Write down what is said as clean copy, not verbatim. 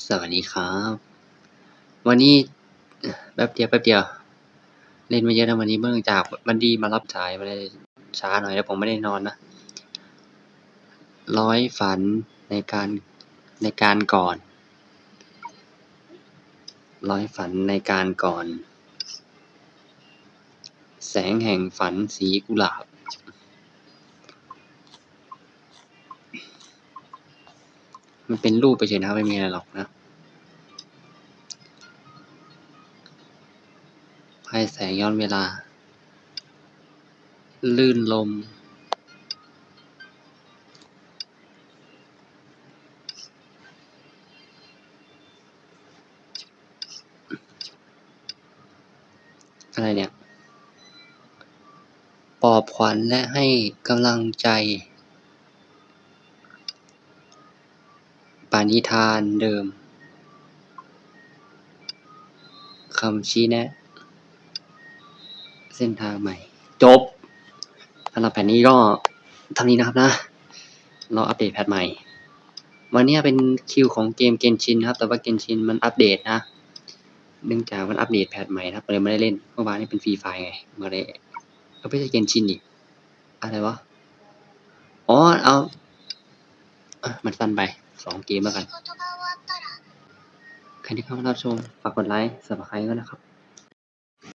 สวัสดีครับ วันนี้แป๊บเดียวเล่นไม่เยอะนะวันนี้เนื่องจากบัดดี้มารับสายมาเลยช้าหน่อยแล้วผมไม่ได้นอนนะร้อยฝันในการก่อนร้อยฝันในการก่อนแสงแห่งฝันสีกุหลาบมันเป็นรูปไปเฉยนะไม่มีอะไรหรอกนะพายแสงย้อนเวลาลื่นลมอะไรเนี่ยปลอบขวัญและให้กำลังใจปณิธานเดิมคำชี้แนะเส้นทางใหม่จบสำหรับแผ่นนี้ก็เท่านี้นะครับนะรออัปเดตแพทใหม่วันนี้เป็นคิวของเกมเกนชินครับแต่ว่าเกนชินมันอัปเดตนะเนื่องจากมันอัปเดตแพทใหม่นะครับเลยไม่ได้เล่นเมื่อวานนี้เป็นฟรีไฟไงมาเลยไม่ใช่เกนชินดิอะไรวะอ๋อเอามันสั้นไป2 เกมแล้วกันใครที่เข้ามารับชมฝากกดไลค์ Subscribe ด้วยนะครับ